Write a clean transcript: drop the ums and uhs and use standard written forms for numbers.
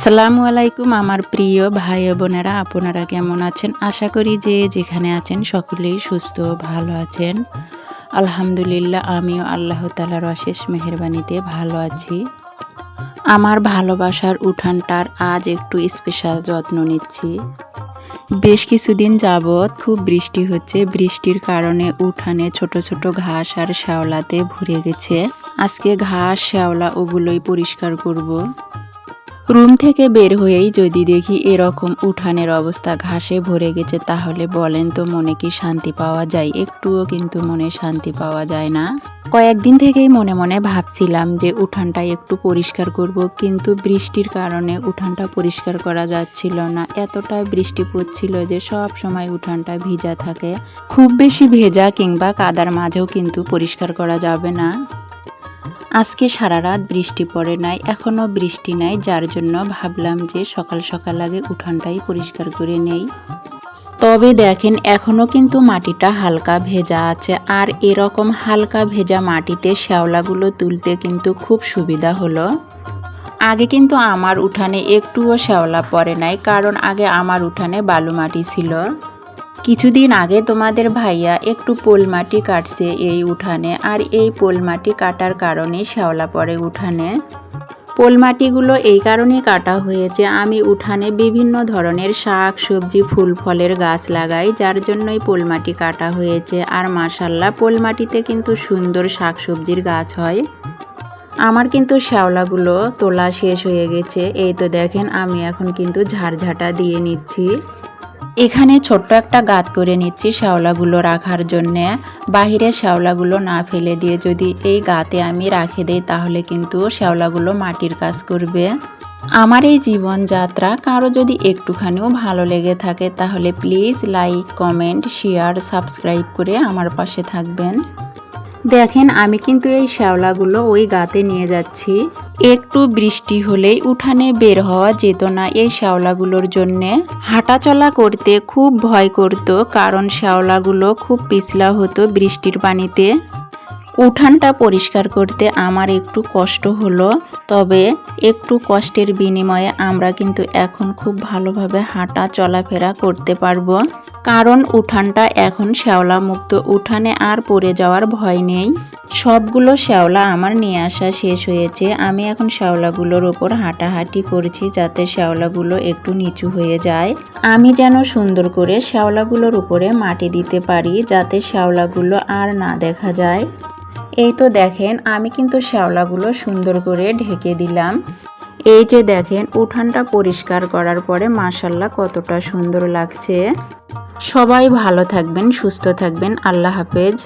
আসসালামু আলাইকুম আমার প্রিয় ভাই ও বোনেরা, আপনারা কেমন আছেন? আশা করি যে যেখানে আছেন সকলেই সুস্থ ভালো আছেন। আলহামদুলিল্লাহ, আমিও আল্লাহ তাআলার অশেষ মেহেরবানিতে ভালো আছি। আমার ভালোবাসার উঠানটার আজ একটু স্পেশাল যত্ন নিচ্ছি। বেশ কিছুদিন যাবৎ খুব বৃষ্টি হচ্ছে। বৃষ্টির কারণে উঠানে ছোট ছোট ঘাস আর শ্যাওলাতে ভরে গেছে। আজকে ঘাস শ্যাওলা ওগুলোই পরিষ্কার করব। রুম থেকে বের হয়েই যদি দেখি এরকম উঠানের অবস্থা ঘাসে ভরে গেছে, তাহলে বলেন তো মনে কি শান্তি পাওয়া যায়? একটুও কিন্তু মনে শান্তি পাওয়া যায় না। কয়েকদিন থেকেই মনে মনে ভাবছিলাম যে উঠানটা একটু পরিষ্কার করব, কিন্তু বৃষ্টির কারণে উঠানটা পরিষ্কার করা যাচ্ছিল না। এতটা বৃষ্টি পড়ছিল যে সব সময় উঠানটা ভিজা থাকে। খুব বেশি ভেজা কিংবা কাদার মাঝেও কিন্তু পরিষ্কার করা যাবে না। আজকে সারা রাত বৃষ্টি পড়ে নাই, এখনও বৃষ্টি নাই, যার জন্য ভাবলাম যে সকাল সকাল আগে উঠানটাই পরিষ্কার করে নেই। তবে দেখেন এখনও কিন্তু মাটিটা হালকা ভেজা আছে, আর এরকম হালকা ভেজা মাটিতে শ্যাওলাগুলো তুলতে কিন্তু খুব সুবিধা হলো। আগে কিন্তু আমার উঠানে একটুও শ্যাওলা পড়ে নাই, কারণ আগে আমার উঠানে বালু মাটি ছিল। কিছুদিন আগে তোমাদের ভাইয়া একটু পোল মাটি কাটছে এই উঠানে, আর এই পোল মাটি কাটার কারণে শ্যাওলা পড়ে উঠানে। পোল মাটিগুলো এই কারণে কাটা হয়েছে, আমি উঠানে বিভিন্ন ধরনের শাক সবজি ফুল ফলের গাছ লাগাই, যার জন্যই পোল মাটি কাটা হয়েছে। আর মাশাল্লাহ পোল মাটিতে কিন্তু সুন্দর শাক সবজির গাছ হয়। আমার কিন্তু শ্যাওলাগুলো তোলা শেষ হয়ে গেছে। এই তো দেখেন আমি এখন কিন্তু ঝাড়ঝাঁটা দিয়ে নিচ্ছি। এখানে ছোট্ট একটা গাঁত করে নিচ্ছি শ্যাওলাগুলো রাখার জন্যে। বাহিরে শ্যাওলাগুলো না ফেলে দিয়ে যদি এই গাঁতে আমি রাখে দেই, তাহলে কিন্তু শ্যাওলাগুলো মাটির কাজ করবে। আমার এই জীবনযাত্রা কারো যদি একটুখানিও ভালো লেগে থাকে, তাহলে please like comment share subscribe করে আমার পাশে থাকবেন। দেখেন আমি কিন্তু এই শ্যাওলাগুলো ওই গাঁতে নিয়ে যাচ্ছি। একটু বৃষ্টি হলেই উঠানে বের হওয়া যেত না এই শ্যাওলাগুলোর জন্যে। হাঁটাচলা করতে খুব ভয় করত, কারণ শ্যাওলাগুলো খুব পিছলা হতো বৃষ্টির পানিতে। উঠানটা পরিষ্কার করতে আমার একটু কষ্ট হলো, তবে একটু কষ্টের বিনিময়ে আমরা কিন্তু এখন খুব ভালোভাবে হাঁটা চলাফেরা করতে পারবো, কারণ উঠানটা এখন শ্যাওলা মুক্ত। উঠানে আর পড়ে যাওয়ার ভয় নেই। সবগুলো শ্যাওলা আমার নিয়ে আসা শেষ হয়েছে। আমি এখন শ্যাওলাগুলোর ওপর হাঁটাহাঁটি করছি, যাতে শ্যাওলাগুলো একটু নিচু হয়ে যায়। আমি যেন সুন্দর করে শ্যাওলাগুলোর উপরে মাটি দিতে পারি, যাতে শ্যাওলাগুলো আর না দেখা যায়। এই তো দেখেন আমি কিন্তু শ্যাওলাগুলো সুন্দর করে ঢেকে দিলাম। এই যে দেখেন উঠানটা পরিষ্কার করার পরে মাশাল্লাহ কতটা সুন্দর লাগছে। সবাই ভালো থাকবেন, সুস্থ থাকবেন। আল্লাহ হাফেজ।